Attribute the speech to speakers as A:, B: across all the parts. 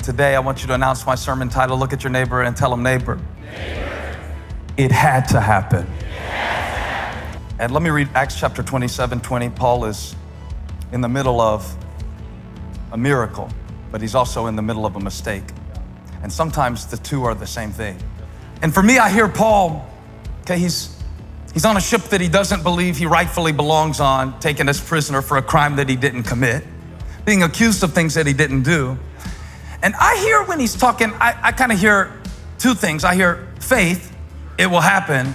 A: today I want you to announce my sermon title. Look at your neighbor and tell him, neighbor, it had to happen. And let me read Acts chapter 27:20. Paul is in the middle of a miracle, but he's also in the middle of a mistake. And sometimes the two are the same thing. And for me, I hear Paul, okay, he's on a ship that he doesn't believe he rightfully belongs on, taken as prisoner for a crime that he didn't commit, being accused of things that he didn't do. And I hear when he's talking, I kind of hear two things. I hear faith, it will happen.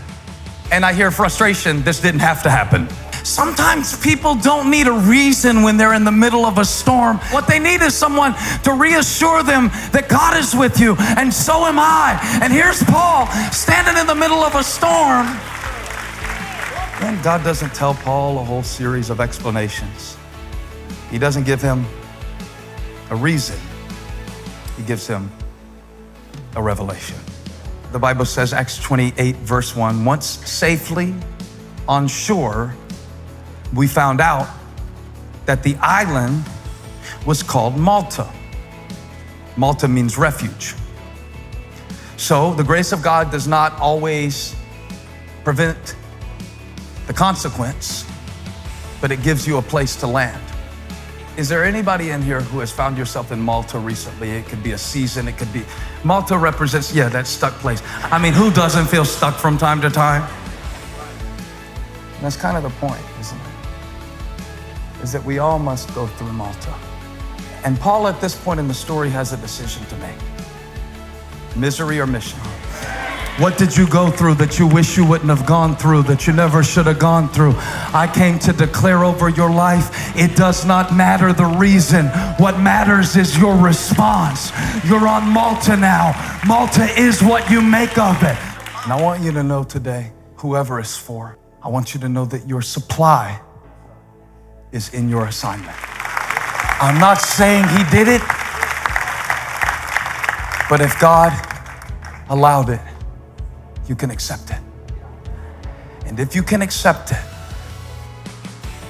A: And I hear frustration, this didn't have to happen. Sometimes people don't need a reason when they're in the middle of a storm. What they need is someone to reassure them that God is with you, and so am I. And here's Paul standing in the middle of a storm. And God doesn't tell Paul a whole series of explanations. He doesn't give him a reason. He gives him a revelation. The Bible says, Acts 28, verse 1, once safely on shore, we found out that the island was called Malta. Malta means refuge. So the grace of God does not always prevent the consequence, but it gives you a place to land. Is there anybody in here who has found yourself in Malta recently? It could be a season, it could be, Malta represents, that stuck place. I mean, who doesn't feel stuck from time to time? And that's kind of the point, isn't it? Is that we all must go through Malta. And Paul at this point in the story has a decision to make. Misery or mission? What did you go through that you wish you wouldn't have gone through, that you never should have gone through? I came to declare over your life, it does not matter the reason. What matters is your response. You're on Malta now. Malta is what you make of it. And I want you to know today, whoever is for, I want you to know that your supply is in your assignment. I'm not saying he did it, but if God allowed it, you can accept it. And if you can accept it,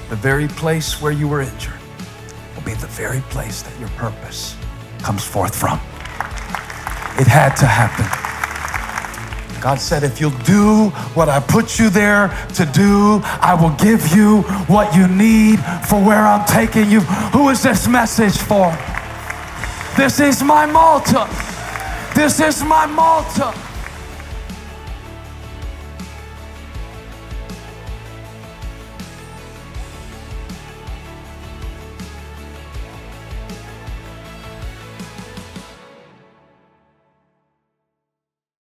A: the very place where you were injured will be the very place that your purpose comes forth from. It had to happen. God said, if you'll do what I put you there to do, I will give you what you need for where I'm taking you. Who is this message for? This is my Malta. This is my Malta.